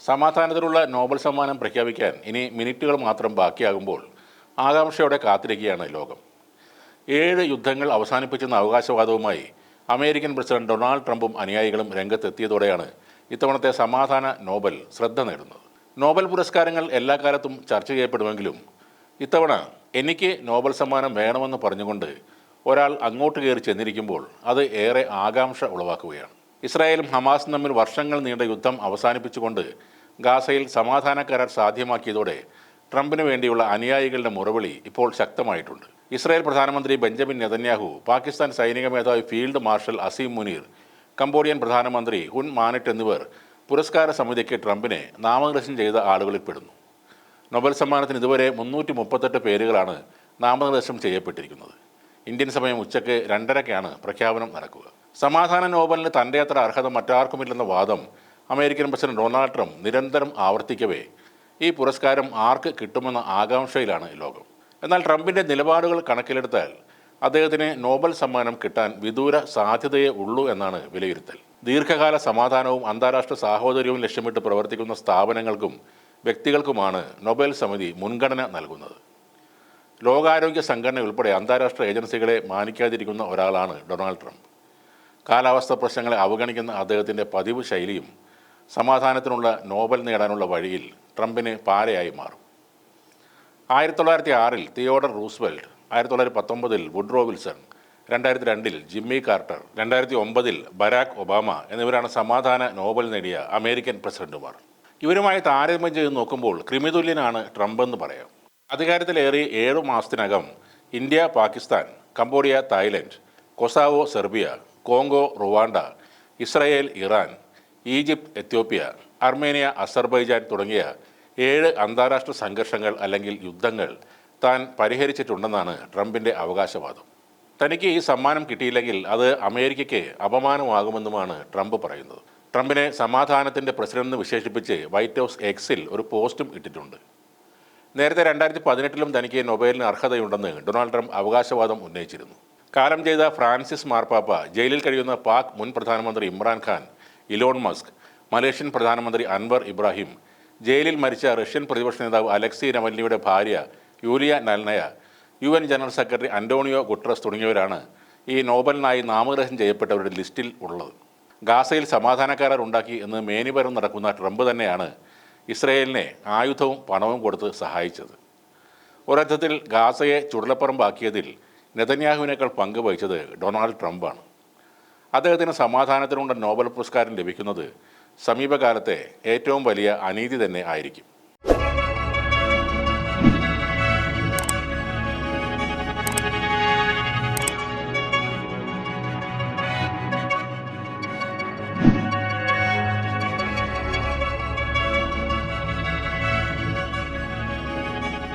സമാധാനത്തിനുള്ള Nobel സമ്മാനം പ്രഖ്യാപിക്കാൻ ഇനി മിനിറ്റുകൾ മാത്രം ബാക്കിയാകുമ്പോൾ ആകാംക്ഷയോടെ കാത്തിരിക്കുകയാണ് ലോകം. 7 യുദ്ധങ്ങൾ അവസാനിപ്പിച്ചെന്ന അവകാശവാദവുമായി അമേരിക്കൻ പ്രസിഡന്റ് ഡൊണാൾഡ് ട്രംപും അനുയായികളും രംഗത്തെത്തിയതോടെയാണ് ഇത്തവണത്തെ സമാധാന നോബൽ ശ്രദ്ധ നേടുന്നത്. നോബൽ പുരസ്കാരങ്ങൾ എല്ലാ കാലത്തും ചർച്ച ചെയ്യപ്പെടുമെങ്കിലും ഇത്തവണ എനിക്ക് നോബൽ സമ്മാനം വേണമെന്ന് പറഞ്ഞുകൊണ്ട് ഒരാൾ അങ്ങോട്ട് കയറി ചെന്നിരിക്കുമ്പോൾ അത് ഏറെ ആകാംക്ഷ ഉളവാക്കുകയാണ്. ഇസ്രായേലും ഹമാസും തമ്മിൽ വർഷങ്ങൾ നീണ്ട യുദ്ധം അവസാനിപ്പിച്ചുകൊണ്ട് ഗാസയിൽ സമാധാന കരാർ സാധ്യമാക്കിയതോടെ ട്രംപിന് വേണ്ടിയുള്ള അനുയായികളുടെ മുറവിളി ഇപ്പോൾ ശക്തമായിട്ടുണ്ട്. ഇസ്രായേൽ പ്രധാനമന്ത്രി ബെഞ്ചമിൻ നെതന്യാഹു, പാകിസ്ഥാൻ സൈനിക മേധാവി field marshal Asim Munir, Cambodian പ്രധാനമന്ത്രി ഹുൻ മാനറ്റ് എന്നിവർ പുരസ്കാര സമിതിക്ക് ട്രംപിനെ നാമനിർദ്ദേശം ചെയ്ത ആളുകളിൽ പെടുന്നു. നൊബേൽ സമ്മാനത്തിന് ഇതുവരെ 338 പേരുകളാണ് നാമനിർദ്ദേശം ചെയ്യപ്പെട്ടിരിക്കുന്നത്. ഇന്ത്യൻ സമയം ഉച്ചയ്ക്ക് 2:30-ക്കാണ് പ്രഖ്യാപനം നടക്കുക. സമാധാന നോബലിന് തൻ്റെ അത്ര അർഹത മറ്റാർക്കുമില്ലെന്ന വാദം അമേരിക്കൻ പ്രസിഡന്റ് ഡൊണാൾഡ് ട്രംപ് നിരന്തരം ആവർത്തിക്കവേ ഈ പുരസ്കാരം ആർക്ക് കിട്ടുമെന്ന ആകാംക്ഷയിലാണ് ലോകം. എന്നാൽ ട്രംപിൻ്റെ നിലപാടുകൾ കണക്കിലെടുത്താൽ അദ്ദേഹത്തിന് നോബൽ സമ്മാനം കിട്ടാൻ വിദൂര സാധ്യതയേ ഉള്ളൂ എന്നാണ് വിലയിരുത്തൽ. ദീർഘകാല സമാധാനവും അന്താരാഷ്ട്ര സാഹോദര്യവും ലക്ഷ്യമിട്ട് പ്രവർത്തിക്കുന്ന സ്ഥാപനങ്ങൾക്കും വ്യക്തികൾക്കുമാണ് നൊബേൽ സമിതി മുൻഗണന നൽകുന്നത്. ലോകാരോഗ്യ സംഘടന ഉൾപ്പെടെ അന്താരാഷ്ട്ര ഏജൻസികളെ മാനിക്കാതിരിക്കുന്ന ഒരാളാണ് ഡൊണാൾഡ് ട്രംപ്. കാലാവസ്ഥ പ്രശ്നങ്ങളെ അവഗണിക്കുന്ന അദ്ദേഹത്തിൻ്റെ പതിവ് ശൈലിയും സമാധാനത്തിനുള്ള നോബൽ നേടാനുള്ള വഴിയിൽ ട്രംപിന് പാരയായി മാറും. 1906-ൽ തിയോഡർ റൂസ്വെൽറ്റ്, 1919-ൽ വുഡ്രോ വിൽസൺ, 2002-ൽ ജിമ്മി കാർട്ടർ, 2009-ൽ ബരാക് ഒബാമ എന്നിവരാണ് സമാധാന നോബൽ നേടിയ അമേരിക്കൻ പ്രസിഡന്റുമാർ. ഇവരുമായി താരതമ്യം ചെയ്ത് നോക്കുമ്പോൾ ക്രിമിതുല്യനാണ് ട്രംപ് എന്ന് പറയാം. അധികാരത്തിലേറി 7 മാസത്തിനകം India, Pakistan, Cambodia, Thailand, Kosovo, Serbia, Congo, Rwanda, Israel, Iran, Egypt, Ethiopia, Armenia, Azerbaijan തുടങ്ങിയ 7 അന്താരാഷ്ട്ര സംഘർഷങ്ങൾ അല്ലെങ്കിൽ യുദ്ധങ്ങൾ താൻ പരിഹരിച്ചിട്ടുണ്ടെന്നാണ് ട്രംപിൻ്റെ അവകാശവാദം. തനിക്ക് ഈ സമ്മാനം കിട്ടിയില്ലെങ്കിൽ അത് അമേരിക്കയ്ക്ക് അപമാനമാകുമെന്നുമാണ് ട്രംപ് പറയുന്നത്. ട്രംപിനെ സമാധാനത്തിൻ്റെ പ്രസിഡന്റ് വിശേഷിപ്പിച്ച് വൈറ്റ് ഹൗസ് എക്സിൽ ഒരു പോസ്റ്റും ഇട്ടിട്ടുണ്ട്. നേരത്തെ 2018-ലും തനിക്ക് നൊബേലിന് അർഹതയുണ്ടെന്ന് ഡൊണാൾഡ് ട്രംപ് അവകാശവാദം ഉന്നയിച്ചിരുന്നു. കാലം ചെയ്ത ഫ്രാൻസിസ് മാർപ്പാപ്പ, ജയിലിൽ കഴിയുന്ന പാക് മുൻ പ്രധാനമന്ത്രി ഇമ്രാൻഖാൻ, ഇലോൺ മസ്ക്, മലേഷ്യൻ പ്രധാനമന്ത്രി അൻവർ ഇബ്രാഹിം, ജയിലിൽ മരിച്ച റഷ്യൻ പ്രതിപക്ഷ നേതാവ് അലക്സി നവൽനിയുടെ ഭാര്യ Yulia Navalnaya, UN general secretary António Guterres തുടങ്ങിയവരാണ് ഈ നോബലിനായി നാമനിർദ്ദേശം ചെയ്യപ്പെട്ടവരുടെ ലിസ്റ്റിൽ ഉള്ളത്. ഗാസയിൽ സമാധാന കരാർ ഉണ്ടാക്കി എന്ന് മേനിപരം നടക്കുന്ന ട്രംപ് തന്നെയാണ് ഇസ്രയേലിനെ ആയുധവും പണവും കൊടുത്ത് സഹായിച്ചത്. ഒരർത്ഥത്തിൽ ഗാസയെ ചുടലപ്പറമ്പാക്കിയതിൽ നെതന്യാഹുവിനേക്കാൾ പങ്ക് വഹിച്ചത് ഡൊണാൾഡ് ട്രംപാണ്. അദ്ദേഹത്തിന് സമാധാനത്തിനുള്ള നോബൽ പുരസ്കാരം ലഭിക്കുന്നത് സമീപകാലത്തെ ഏറ്റവും വലിയ അനീതി തന്നെ ആയിരിക്കും.